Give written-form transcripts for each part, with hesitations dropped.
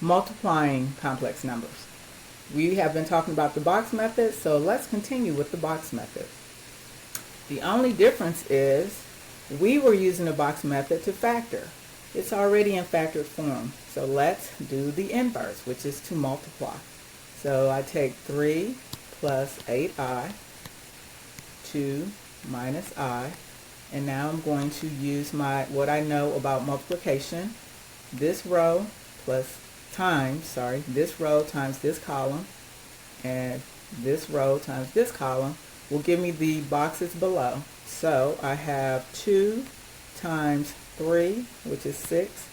multiplying complex numbers. We have been talking about the box method, so let's continue with the box method. The only difference is we were using the box method to factor. It's already in factored form, so let's do the inverse, which is to multiply. So I take 3 plus 8i, 2 minus I, and now I'm going to use what I know about multiplication. This row this row times this column, and this row times this column will give me the boxes below. So I have 2 times 3, which is 6,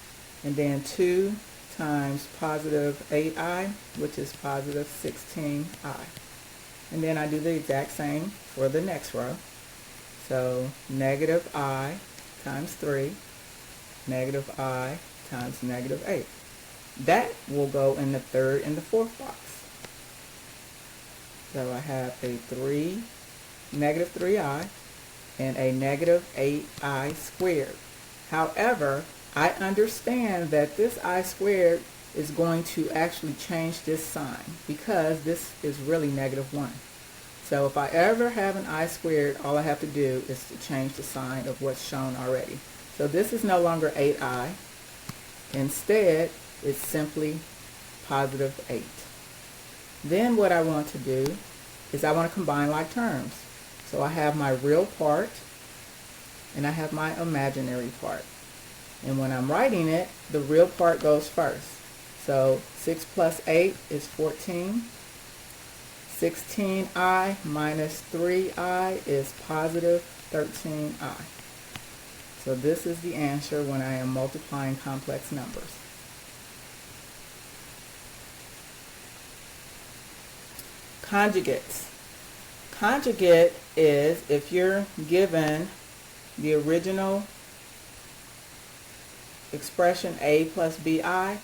and then 2 times positive 8i, which is positive 16i. And then I do the exact same for the next row. So negative I times 3, negative I times negative 8. That will go in the third and the fourth box. So I have a negative 3i and a negative 8i squared. However, I understand that this I squared is going to actually change this sign because this is really negative 1. So if I ever have an I squared, all I have to do is to change the sign of what's shown already. So this is no longer 8i. Instead, it's simply positive 8. Then what I want to do is I want to combine like terms. So I have my real part and I have my imaginary part. And when I'm writing it, the real part goes first. So 6 plus 8 is 14. 16i minus 3i is positive 13i. So this is the answer when I am multiplying complex numbers. Conjugates. Conjugate is if you're given the original expression a plus bi,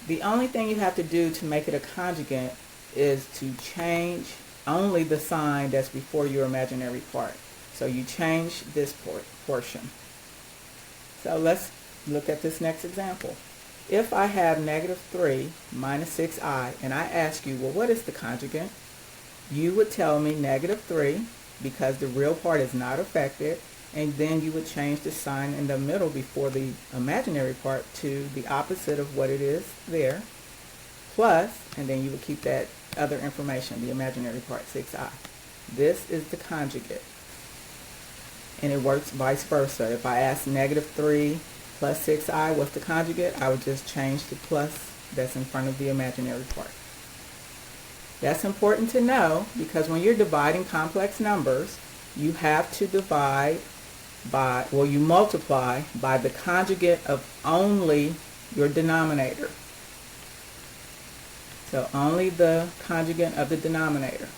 the only thing you have to do to make it a conjugate is to change only the sign that's before your imaginary part. So you change this portion. So let's look at this next example. If I have negative 3 minus 6i and I ask you, well, what is the conjugate? You would tell me negative 3 because the real part is not affected, and then you would change the sign in the middle before the imaginary part to the opposite of what it is there, plus, and then you would keep that other information, the imaginary part, 6i. This is the conjugate. And it works vice versa. If I ask negative 3 plus 6i, what's the conjugate? I would just change the plus that's in front of the imaginary part. That's important to know because when you're dividing complex numbers, you have to divide you multiply by the conjugate of only your denominator. So only the conjugate of the denominator.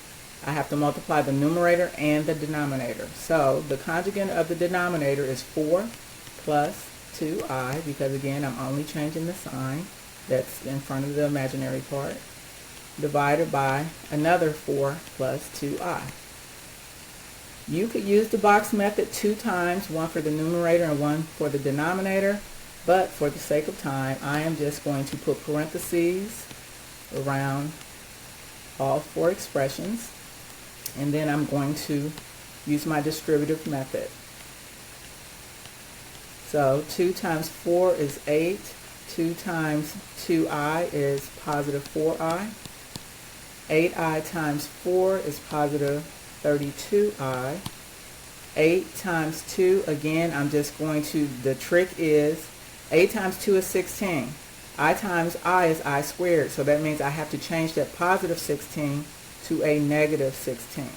I have to multiply the numerator and the denominator. So the conjugate of the denominator is 4 plus 2i, because again, I'm only changing the sign that's in front of the imaginary part, divided by another 4 plus 2i. You could use the box method 2 times, one for the numerator and one for the denominator, but for the sake of time, I am just going to put parentheses around all 4 expressions, and then I'm going to use my distributive method. So 2 times 4 is 8, 2 times 2i is positive 4i, 8i times 4 is positive 32i, 8 times 2, again, I'm just going to, the trick is 8 times 2 is 16. I times I is I squared, so that means I have to change that positive 16 to a negative 16.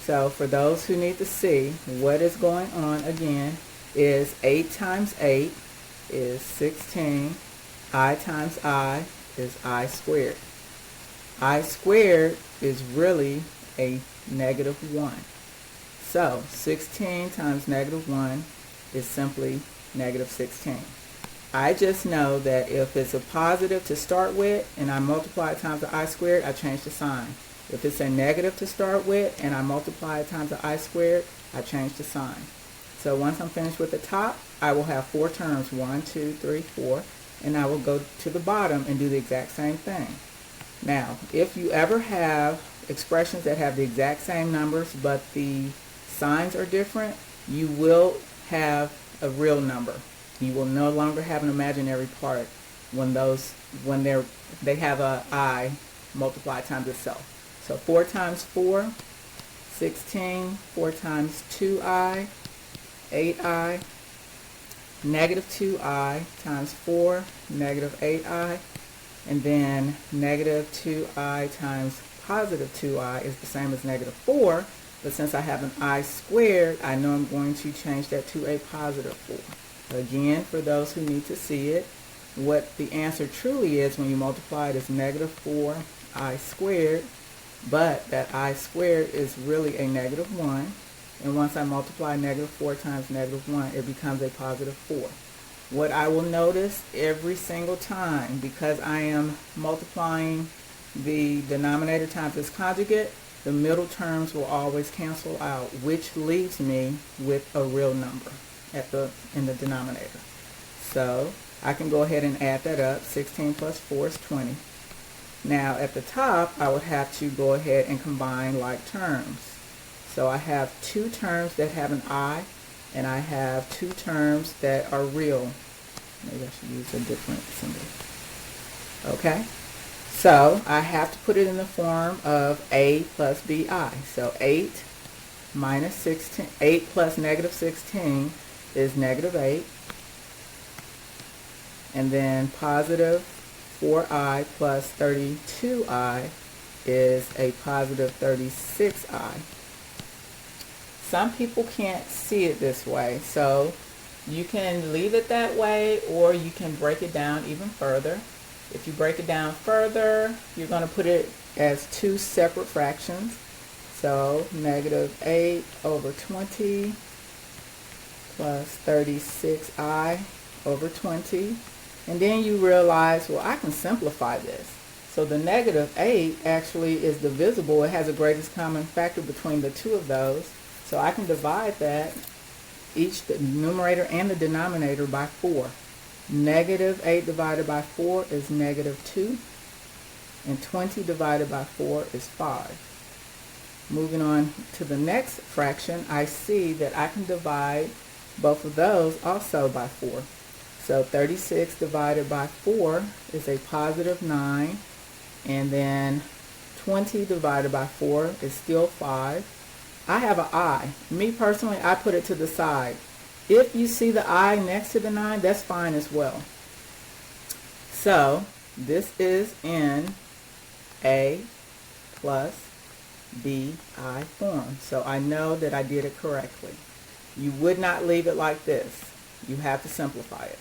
So for those who need to see what is going on, again, is 8 times 8 is 16. I times I is I squared. I squared is really a negative 1. So 16 times negative 1 is simply negative 16. I just know that if it's a positive to start with and I multiply it times the I squared, I change the sign. If it's a negative to start with and I multiply it times the I squared, I change the sign. So once I'm finished with the top, I will have 4 terms, 1, 2, 3, 4. and I will go to the bottom and do the exact same thing. Now, if you ever have expressions that have the exact same numbers but the signs are different, you will have a real number. You will no longer have an imaginary part when they have a I multiplied times itself. So 4 times 4, 16, 4 times 2i, 8i, negative 2i times 4, negative 8i, and then negative 2i times positive 2i is the same as negative 4, but since I have an I squared, I know I'm going to change that to a positive 4. Again, for those who need to see it, what the answer truly is when you multiply it is negative 4i squared, but that I squared is really a negative 1, and once I multiply negative 4 times negative 1, it becomes a positive 4. What I will notice every single time, because I am multiplying the denominator times its conjugate, the middle terms will always cancel out, which leaves me with a real number in the denominator. So I can go ahead and add that up. 16 plus 4 is 20. Now at the top, I would have to go ahead and combine like terms. So I have two terms that have an I, and I have two terms that are real. Maybe I should use a different symbol. Okay? So I have to put it in the form of A plus BI. So 8 minus 16, 8 plus negative 16 is negative 8. And then positive 4i plus 32i is a positive 36i. Some people can't see it this way, so you can leave it that way, or you can break it down even further. If you break it down further, you're going to put it as two separate fractions. So negative 8 over 20 plus 36i over 20. And then you realize, well, I can simplify this. So the negative 8 actually is divisible. It has a greatest common factor between the two of those. So I can divide that, the numerator and the denominator, by 4. Negative 8 divided by 4 is negative 2. And 20 divided by 4 is 5. Moving on to the next fraction, I see that I can divide both of those also by 4. So 36 divided by 4 is a positive 9. And then 20 divided by 4 is still 5. I have an I. Me personally, I put it to the side. If you see the I next to the 9, that's fine as well. So this is in A plus BI form. So I know that I did it correctly. You would not leave it like this. You have to simplify it.